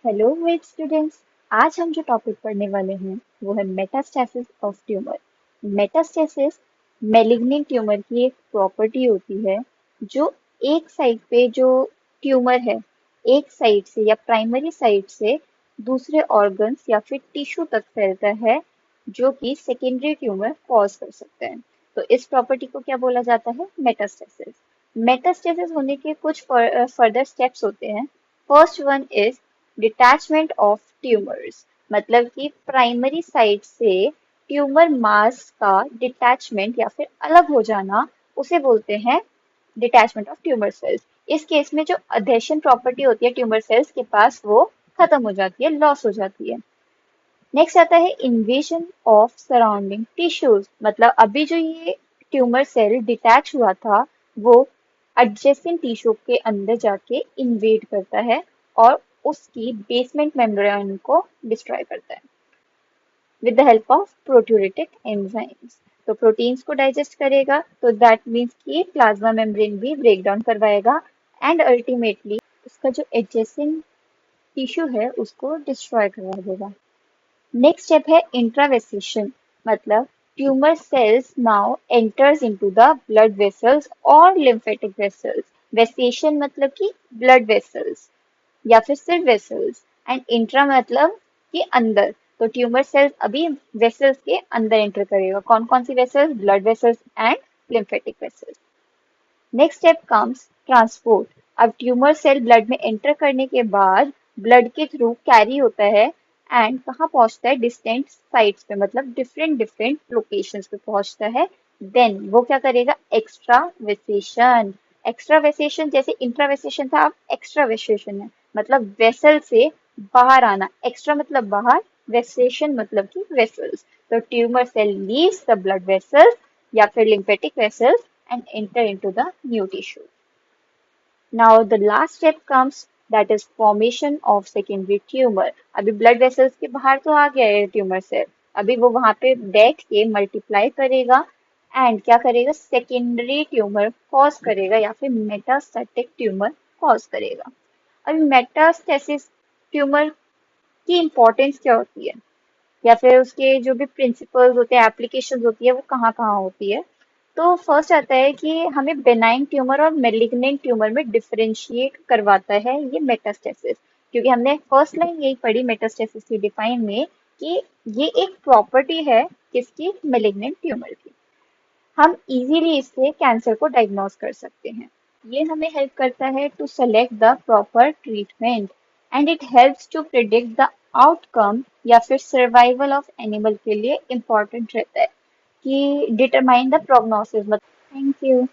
Hello wait students. आज हम जो टॉपिक पढ़ने वाले हैं वो है metastasis of tumour. Metastasis malignant tumour की एक प्रॉपर्टी होती है जो एक साइड पे जो ट्यूमर है, एक साइड से या प्राइमरी साइड से दूसरे ऑर्गन्स या फिर टिश्यू तक फैलता है, जो कि सेकेंडरी ट्यूमर कॉज कर सकता है। तो इस प्रॉपर्टी को क्या बोला जाता है? मेटास्टेसिस। मेटास्टेसिस होने के कुछ फर्दर स्टेप्स होते हैं। First one is detachment of tumours, मतलब कि प्राइमरी साइट से ट्यूमर मास का डिटैचमेंट या फिर अलग हो जाना, उसे बोलते हैं डिटैचमेंट ऑफ ट्यूमर सेल्स। इस केस में जो अधेशन प्रॉपर्टी होती है ट्यूमर सेल्स के पास, वो खत्म हो जाती है, लॉस हो जाती है। नेक्स्ट आता है इन्वेजन ऑफ सराउंडिंग टिश्यूज, मतलब अभी जो ये ट्यूमर सेल डिटैच हुआ था वो एडजेसेंट टिश्यू के अंदर जाके इन्वेड करता है और उसकी बेसमेंट मेम्ब्रेन को डिस्ट्रॉय करता है with the help of proteolytic enzymes. तो प्रोटीन्स को डाइजेस्ट करेगा, तो दैट मीन्स कि प्लाज्मा मेम्ब्रेन भी ब्रेक डाउन करवाएगा एंड अल्टीमेटली उसका जो एडजेसेंट टिश्यू है उसको डिस्ट्रॉय करवा देगा। नेक्स्ट स्टेप है इंट्रावेसेशन, मतलब tumour cells now enters into the blood vessels और लिम्फेटिक वेसल्स। वेसेशन मतलब कि ब्लड वेसल्स या फिर सिर्फ वेसल्स, एंड इंट्रा मतलब कि अंदर। तो ट्यूमर सेल्स अभी वेसल्स के अंदर एंटर करेगा। कौन कौन सी vessels? Blood vessels and lymphatic vessels. Next step comes transport. अब ट्यूमर सेल ब्लड में एंटर करने के बाद ब्लड के थ्रू कैरी होता है एंड कहाँ पहुंचता है? डिस्टेंट साइट्स पे, मतलब डिफरेंट डिफरेंट लोकेशंस पे पहुंचता है। देन वो क्या करेगा? एक्स्ट्रा वेसेशन। एक्स्ट्रा वेसेशन जैसे इंट्रावेसेशन था, अब एक्स्ट्रा वेसेशन है, मतलब वेसल से बाहर आना। एक्स्ट्रा मतलब बाहर, वेसेशन मतलब कि वेसल्स। तो tumour cell leaves the blood vessels या फिर lymphatic vessels and enter into the new tissue. Now the last step comes, that is formation of secondary tumor. अभी blood vessels के बाहर तो आ गया है ट्यूमर सेल, अभी वो वहां पे बैठ के मल्टीप्लाई करेगा एंड क्या करेगा? सेकेंडरी ट्यूमर कॉज करेगा या फिर मेटास्टैटिक ट्यूमर कॉज करेगा। अभी मेटास्टेसिस ट्यूमर की इम्पोर्टेंस क्या होती है या फिर उसके जो भी प्रिंसिपल्स होते हैं, एप्लीकेशंस होती है, वो कहाँ कहाँ होती है? तो फर्स्ट आता है कि हमें बेनाइन ट्यूमर और मेलिग्नेंट ट्यूमर में डिफरेंशिएट करवाता है ये मेटास्टेसिस, क्योंकि हमने फर्स्ट लाइन यही पढ़ी मेटास्टेसिस की डिफाइन में कि ये एक प्रॉपर्टी है किसकी? मेलिग्नेंट ट्यूमर की। हम इजीली इससे कैंसर को डायग्नोज कर सकते हैं। ये हमें हेल्प करता है to select the proper treatment and it helps to predict the outcome, या फिर सर्वाइवल ऑफ एनिमल के लिए इम्पोर्टेंट रहता है कि determine the prognosis. Thank you.